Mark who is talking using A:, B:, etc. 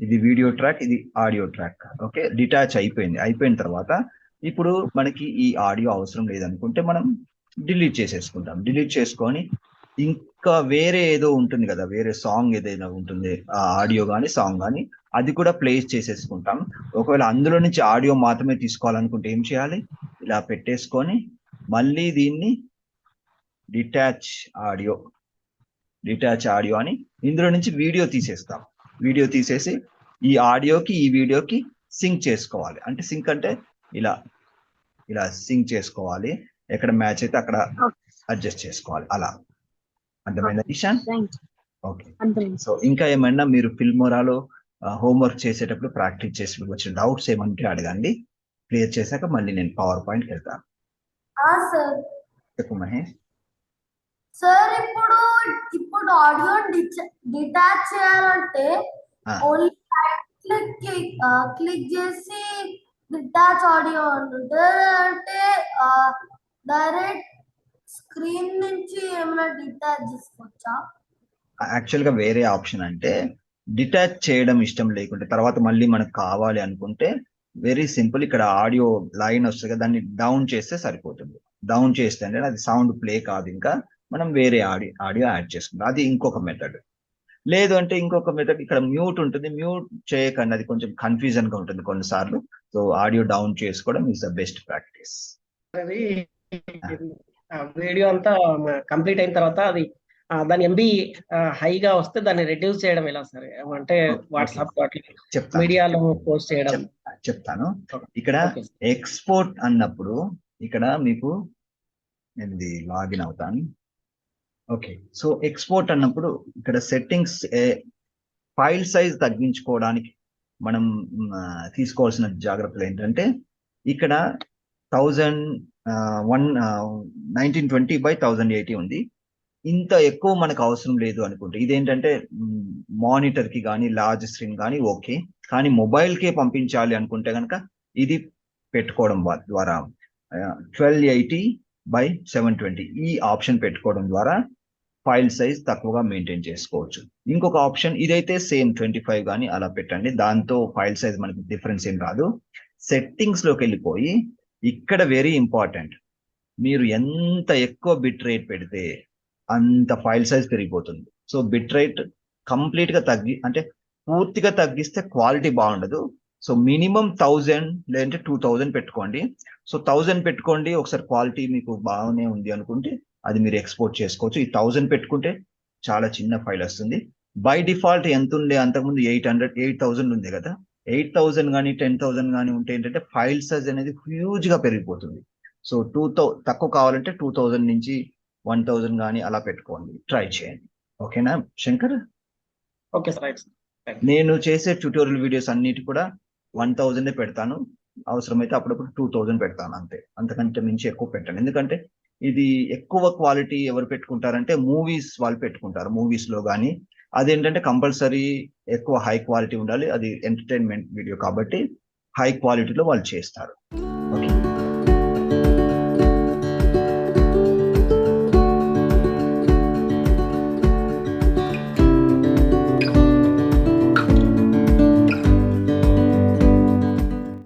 A: ఇది video track, ఇది audio track. Okay, detach అయిపోయిన తర్వాత ఇప్పుడు మనకి ఈ ఆడియో అవసరం లేదనుకుంటే మనం డిలీట్ చేసేసుకుంటాం. డిలీట్ చేసుకొని ఇంకా వేరే ఏదో ఉంటుంది కదా, వేరే సాంగ్ ఏదైనా ఉంటుంది, ఆ ఆడియో కానీ సాంగ్ కానీ, అది కూడా ప్లే చేసేసుకుంటాం. ఒకవేళ అందులో నుంచి ఆడియో మాత్రమే తీసుకోవాలనుకుంటే ఏం చేయాలి, ఇలా పెట్టేసుకొని మళ్ళీ దీన్ని డిటాచ్ ఆడియో అని ఇందులో నుంచి వీడియో తీసేస్తాం. వీడియో తీసేసి ఈ ఆడియోకి ఈ వీడియోకి సింక్ చేసుకోవాలి. అంటే సింక్ అంటే ఇలా ఇలా సింక్ చేసుకోవాలి, ఎక్కడ మ్యాచ్ అయితే అక్కడ అడ్జస్ట్ చేసుకోవాలి. అలా అర్థమైందా ఇషాన్? ఓకే. సో ఇంకా ఏమన్నా మీరు ఫిల్మోరాలో హోంవర్క్ చేసేటప్పుడు ప్రాక్టీస్ చేసి వచ్చిన డౌట్స్ ఏమంటే అడగండి. క్లియర్ చేశాక మళ్ళీ నేను పవర్ పాయింట్కి వెళ్తాను. చెప్పు మహేష్.
B: సార్ ఇప్పుడు ఆడియో డిటాచ్ చేయాలంటే ఓన్లీ క్లిక్ చేసి డిటాచ్ ఆడియో అంటే డైరెక్ట్ స్క్రీన్ నుంచి ఏమైనా డిటాచ్ చేసుకోవచ్చా?
A: యాక్చువల్ గా వేరే ఆప్షన్ అంటే డిటాచ్ చేయడం ఇష్టం లేకుంటే తర్వాత మళ్ళీ మనకు కావాలి అనుకుంటే వెరీ సింపుల్, ఇక్కడ ఆడియో లైన్ వస్తుంది కదా, దాన్ని డౌన్ చేస్తే సరిపోతుంది. డౌన్ చేస్తే అంటే అది సౌండ్ ప్లే కాదు, ఇంకా మనం వేరే ఆడియో యాడ్ చేసుకుంటాం. అది ఇంకొక మెథడ్. లేదు అంటే ఇంకొక మెథడ్, ఇక్కడ మ్యూట్ ఉంటుంది, మ్యూట్ చేయకండి, అది కొంచెం కన్ఫ్యూజన్ గా ఉంటుంది కొన్నిసార్లు. సో ఆడియో డౌన్ చేసుకోవడం is the best practice.
C: Video అంతా కంప్లీట్ అయిన తర్వాత అది దాని ఎంబీ హైగా వస్తే దాన్ని రెడ్యూస్ చేయడం ఎలా సార్? అంటే వాట్సాప్ మీడియాలో పోస్ట్ చేయడం
A: చెప్తాను. ఇక్కడ ఎక్స్పోర్ట్ అన్నప్పుడు ఇక్కడ మీకు నేను ఇది లాగిన్ అవుతాను. ఓకే, సో ఎక్స్పోర్ట్ అన్నప్పుడు ఇక్కడ సెట్టింగ్స్, ఫైల్ సైజ్ తగ్గించుకోవడానికి మనం తీసుకోవాల్సిన జాగ్రత్తలు ఏంటంటే ఇక్కడ 1920 by 1080 ఉంది. ఇంత ఎక్కువ మనకు అవసరం లేదు అనుకుంటే, ఇదేంటంటే మానిటర్ కి కానీ లార్జ్ స్క్రీన్ కానీ ఓకే, కానీ మొబైల్ కే పంపించాలి అనుకుంటే కనుక ఇది పెట్టుకోవడం ద్వారా 1280 by 720 ఈ ఆప్షన్ పెట్టుకోవడం ద్వారా ఫైల్ సైజ్ తక్కువగా మెయింటైన్ చేసుకోవచ్చు. ఇంకొక ఆప్షన్ ఇదైతే సేమ్ 25 కానీ అలా పెట్టండి, దాంతో ఫైల్ సైజ్ మనకి డిఫరెన్స్ ఏం రాదు. సెట్టింగ్స్ లోకి వెళ్ళిపోయి ఇక్కడ వెరీ ఇంపార్టెంట్, మీరు ఎంత ఎక్కువ బిట్ రేట్ పెడితే అంత ఫైల్ సైజ్ పెరిగిపోతుంది. సో బిట్ రేట్ కంప్లీట్ గా అంటే పూర్తిగా తగ్గిస్తే క్వాలిటీ బాగుండదు. సో మినిమం 1000 లేదంటే 2000 పెట్టుకోండి. సో 1000 పెట్టుకోండి, ఒకసారి క్వాలిటీ మీకు బాగానే ఉంది అనుకుంటే అది మీరు ఎక్స్పోర్ట్ చేసుకోవచ్చు. ఈ 1000 పెట్టుకుంటే చాలా చిన్న ఫైల్ వస్తుంది. బై డిఫాల్ట్ ఎంత ఉండే, అంతకుముందు 8000 ఉంది కదా, 8000 కానీ 10,000 కానీ ఉంటే ఏంటంటే ఫైల్ సైజ్ అనేది హ్యూజ్ గా పెరిగిపోతుంది. సో తక్కువ కావాలంటే 2000 నుంచి 1000 కానీ అలా పెట్టుకోండి, ట్రై చేయండి. ఓకేనా శంకర్?
C: Okay sir.
A: నేను చేసే ట్యూటోరియల్ వీడియోస్ అన్నిటి కూడా 1000 పెడతాను, అవసరమైతే అప్పుడప్పుడు 2000 పెడతాను, అంతే. అంతకంటే మించి ఎక్కువ పెట్టాను. ఎందుకంటే ఇది ఎక్కువ క్వాలిటీ ఎవరు పెట్టుకుంటారంటే మూవీస్ వాళ్ళు పెట్టుకుంటారు. మూవీస్ లో కానీ అదేంటంటే కంపల్సరీ ఎక్కువ హై క్వాలిటీ ఉండాలి, అది ఎంటర్టైన్మెంట్ వీడియో కాబట్టి హై క్వాలిటీలో వాళ్ళు చేస్తారు.